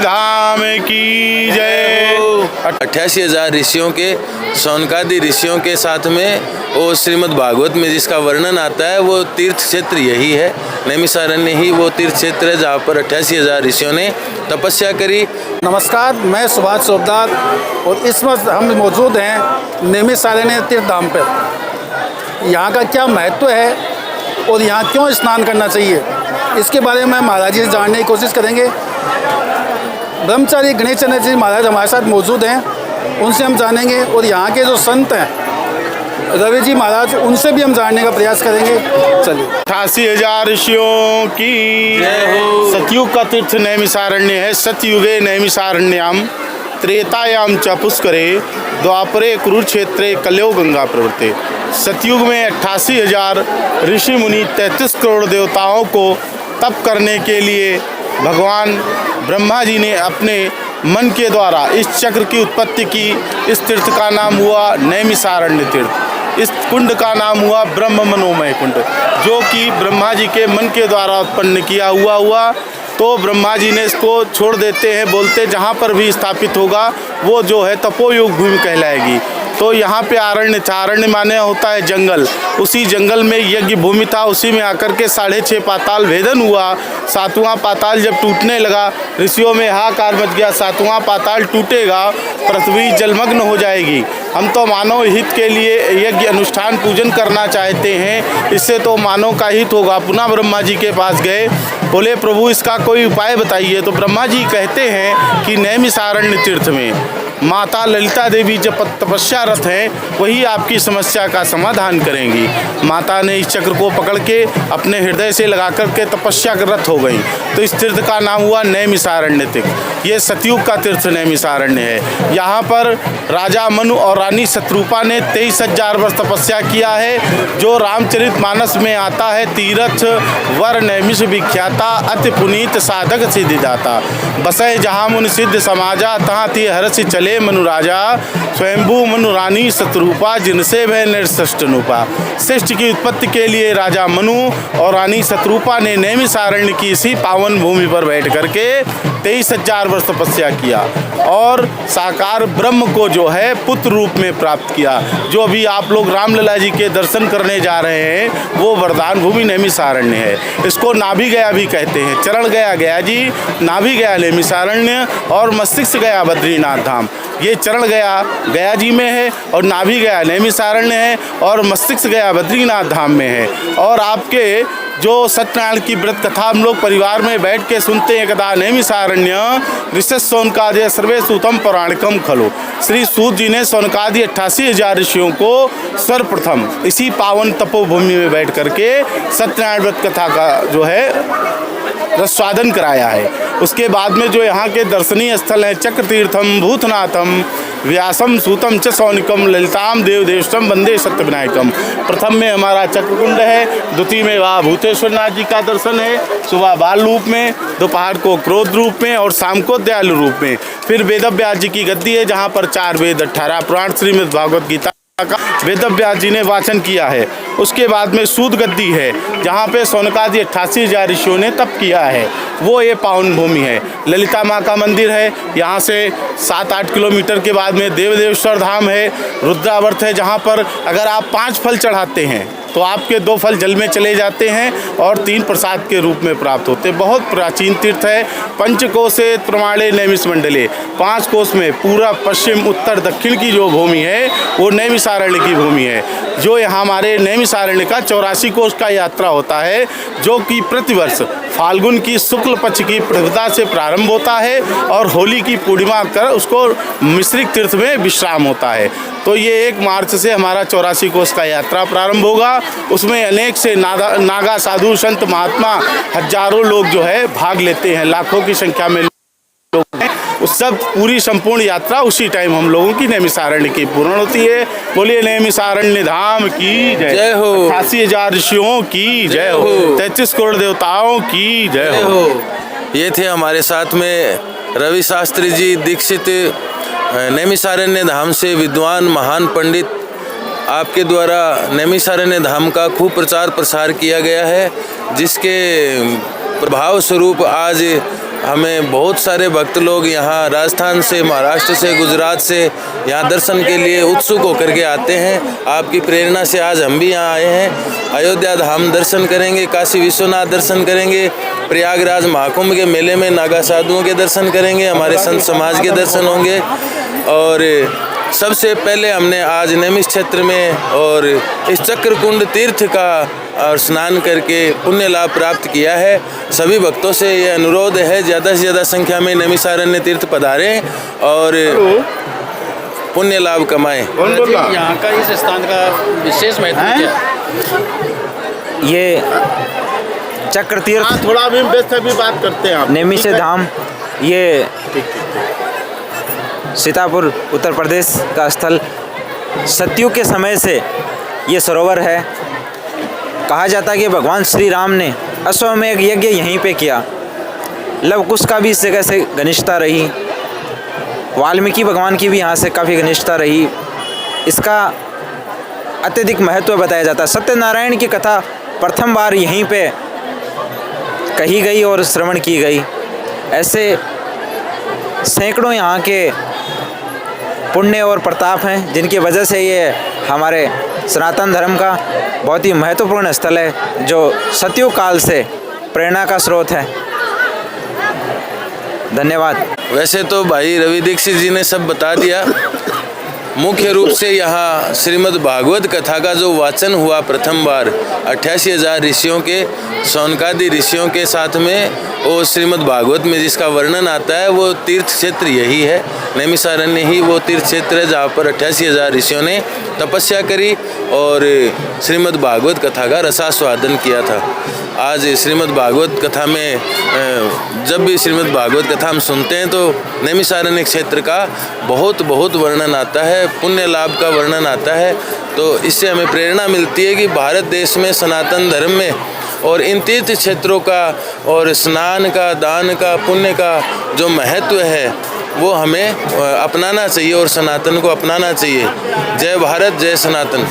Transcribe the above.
धाम की जय। 88,000 ऋषियों के, सौनकादि ऋषियों के साथ में वो श्रीमद् भागवत में जिसका वर्णन आता है वो तीर्थ क्षेत्र यही है। नैमिषारण्य ही वो तीर्थ क्षेत्र है जहाँ पर 88,000 ऋषियों ने तपस्या करी। नमस्कार, मैं सुभाष चौबदार और इस वक्त हम मौजूद हैं नैमिषारण्य तीर्थ धाम पर। यहाँ का क्या महत्व है और यहाँ क्यों स्नान करना चाहिए, इसके बारे में महाराज जी से जानने की कोशिश करेंगे। ब्रह्मचारी गणेश चंद्र जी महाराज हमारे साथ मौजूद हैं, उनसे हम जानेंगे। और यहाँ के जो संत हैं रवि जी महाराज, उनसे भी हम जानने का प्रयास करेंगे। चलिए। 88,000 ऋषियों की जय हो। सतयुग का तीर्थ नैमिषारण्य है। सतयुगे नैमिषारण्याम त्रेतायाम च पुष्करे द्वापरे कुरुक्षेत्रे कलयो गंगा प्रवृत्ते। सतयुग में 88,000 ऋषि मुनि 33 करोड़ देवताओं को तप करने के लिए भगवान ब्रह्मा जी ने अपने मन के द्वारा इस चक्र की उत्पत्ति की। इस तीर्थ का नाम हुआ नैमिषारण्य तीर्थ। इस कुंड का नाम हुआ ब्रह्म मनोमय कुंड, जो कि ब्रह्मा जी के मन के द्वारा उत्पन्न किया हुआ तो ब्रह्मा जी ने इसको छोड़ देते हैं, बोलते जहाँ पर भी स्थापित होगा वो जो है तपोयोग भूमि कहलाएगी। तो यहाँ पे आरण्य माने होता है जंगल। उसी जंगल में यज्ञ भूमि था, उसी में आकर के 6.5 पाताल भेदन हुआ। 7वां पाताल जब टूटने लगा, ऋषियों में हाहाकार मच गया, 7वां पाताल टूटेगा, पृथ्वी जलमग्न हो जाएगी। हम तो मानव हित के लिए यज्ञ अनुष्ठान पूजन करना चाहते हैं, इससे तो मानव का हित होगा। पुनः ब्रह्मा जी के पास गए, बोले प्रभु इसका कोई उपाय बताइए। तो ब्रह्मा जी कहते हैं कि नैमिषारण्य तीर्थ में माता ललिता देवी जब तपस्यारत हैं वही आपकी समस्या का समाधान करेंगी। माता ने इस चक्र को पकड़ के अपने हृदय से लगा करके तपस्यारत हो गई। तो इस तीर्थ का नाम हुआ नैमिषारण्य तीर्थ। ये सतयुग का तीर्थ नैमिषारण्य है। यहाँ पर राजा मनु और रानी शत्रुपा ने 23,000 वर्ष तपस्या किया है। जो रामचरितमानस में आता है, तीरथ वर नैमिष विख्याता अति पुनीत साधक सिद्धिदाता। बसै जहाँ मुनि सिद्ध समाजा तहाँ थी हर्षि चले मनु राजा। स्वयंभू मनु रानी शत्रुपा जिनसे वह निर्शिष्ट नूपा। शिष्ट की उत्पत्ति के लिए राजा मनु और रानी शत्रुपा ने नैमिषारण्य की इसी पावन भूमि पर बैठ करके 23,000 वर्ष तपस्या किया और साकार ब्रह्म को जो है पुत्र रूप में प्राप्त किया। जो अभी आप लोग रामलला जी के दर्शन करने जा रहे हैं वो वरदान भूमि नैमिषारण्य है। इसको नाभि गया भी कहते हैं। चरण गया गया जी, नाभि गया नैमिषारण्य और मस्तिष्क गया बद्रीनाथ धाम। ये चरण गया गया जी में है और नाभि गया नैमिषारण्य है और मस्तिष्क गया बद्रीनाथ धाम में है। और आपके जो सत्यनारायण की व्रत कथा हम लोग परिवार में बैठ के सुनते हैं, कदा नैमिषारण्य ऋषि सौनकादि सर्वे सूतम पौराणिकम खलो। श्री सूत जी ने सौनकादि 88,000 ऋषियों को सर्वप्रथम इसी पावन तपोभूमि में बैठ करके सत्यनारायण व्रत कथा का जो है रसवादन कराया है। उसके बाद में जो यहाँ के दर्शनीय स्थल हैं, चक्र तीर्थम भूतनाथम व्यासम सूतम च सौनिकम ललिताम देवदेवस्तम वंदे सत्यविनायकम। प्रथम में हमारा चक्रकुंड है, द्वितीय में वहाँ भूतेश्वर नाथ जी का दर्शन है, सुबह बाल रूप में, दोपहर को क्रोध रूप में और शाम को दयालु रूप में। फिर वेदव्यास जी की गद्दी है जहाँ पर 4 वेद 18 पुराण श्रीमद् भागवत गीता का वेदव्यास जी ने वाचन किया है। उसके बाद में सूद गद्दी है जहाँ पे सौनकादि 88,000 ऋषियों ने तप किया है, वो ये पावन भूमि है। ललिता माँ का मंदिर है, यहाँ से 7-8 किलोमीटर के बाद में देवदेवेश्वर धाम है। रुद्रावर्त है जहाँ पर अगर आप 5 फल चढ़ाते हैं तो आपके 2 फल जल में चले जाते हैं और 3 प्रसाद के रूप में प्राप्त होते हैं। बहुत प्राचीन तीर्थ है। पंचकोशे प्रमाणे नैमिष मंडले, 5 कोश में पूरा पश्चिम उत्तर दक्षिण की जो भूमि है वो नैमिषारण्य की भूमि है। जो यहाँ हमारे नैमिषारण्य का 84 कोश का यात्रा होता है, जो कि प्रतिवर्ष फाल्गुन की शुक्ल पक्ष की प्रतिपदा से प्रारंभ होता है और होली की पूर्णिमा कर उसको मिश्रिक तीर्थ में विश्राम होता है। तो ये 1 मार्च से हमारा 84 कोश का यात्रा प्रारंभ होगा। उसमें अनेक से नागा साधु संत महात्मा हजारों लोग जो है भाग लेते हैं, लाखों की संख्या में लोग हैं। उस सब पूरी संपूर्ण यात्रा उसी टाइम हम लोगों की नैमिषारण्य की पूर्ण होती है। बोलिए नैमिषारण्य धाम की जय हो। 88,000 ऋषियों की जय हो। 33 करोड़ देवताओं की जय हो। ये थे हमारे साथ में रवि शास्त्री जी दीक्षित, नैमिषारण्य धाम से विद्वान महान पंडित। आपके द्वारा नैमिषारण्य धाम का खूब प्रचार प्रसार किया गया है, जिसके प्रभाव स्वरूप आज हमें बहुत सारे भक्त लोग यहाँ राजस्थान से, महाराष्ट्र से, गुजरात से यहाँ दर्शन के लिए उत्सुक होकर के आते हैं। आपकी प्रेरणा से आज हम भी यहाँ आए हैं। अयोध्या धाम दर्शन करेंगे, काशी विश्वनाथ दर्शन करेंगे, प्रयागराज महाकुंभ के मेले में नागा साधुओं के दर्शन करेंगे, हमारे संत समाज के दर्शन होंगे। और सबसे पहले हमने आज नैमिष क्षेत्र में और इस चक्रकुंड तीर्थ का और स्नान करके पुण्य लाभ प्राप्त किया है। सभी भक्तों से ये अनुरोध है, ज़्यादा से ज़्यादा संख्या में नैमिषारण्य तीर्थ पधारें और पुण्य लाभ कमाएं। यहाँ का इस स्थान का विशेष महत्व क्या है? ये चक्र तीर्थ थोड़ा अभी व्यस्त अभी बात करते हैं आप। नैमिष धाम, ये सीतापुर उत्तर प्रदेश का स्थल सतयुग के समय से ये सरोवर है। कहा जाता है कि भगवान श्री राम ने अश्वमेध यज्ञ यहीं पे किया। लव कुश का भी इस जगह से घनिष्ठता रही, वाल्मीकि भगवान की भी यहाँ से काफ़ी घनिष्ठता रही। इसका अत्यधिक महत्व बताया जाता है। सत्यनारायण की कथा प्रथम बार यहीं पे कही गई और श्रवण की गई। ऐसे सैकड़ों यहाँ के पुण्य और प्रताप हैं, जिनकी वजह से ये हमारे सनातन धर्म का बहुत ही महत्वपूर्ण स्थल है, जो सतयुग काल से प्रेरणा का स्रोत है। धन्यवाद। वैसे तो भाई रवि दीक्षित जी ने सब बता दिया। मुख्य रूप से यहाँ श्रीमद् भागवत कथा का जो वाचन हुआ प्रथम बार 88,000 ऋषियों के, शौनकादि ऋषियों के साथ में, वो श्रीमद् भागवत में जिसका वर्णन आता है वो तीर्थ क्षेत्र यही है। नैमिषारण्य ही वो तीर्थ क्षेत्र है जहाँ पर 88,000 ऋषियों ने तपस्या करी और श्रीमद् भागवत कथा का रसास्वादन किया था। आज श्रीमद् भागवत कथा में जब भी श्रीमद् भागवत कथा हम सुनते हैं तो नैमिषारण्य क्षेत्र का बहुत वर्णन आता है, पुण्य लाभ का वर्णन आता है। तो इससे हमें प्रेरणा मिलती है कि भारत देश में सनातन धर्म में और इन तीर्थ क्षेत्रों का और स्नान का, दान का, पुण्य का जो महत्व है वो हमें अपनाना चाहिए और सनातन को अपनाना चाहिए। जय भारत, जय सनातन।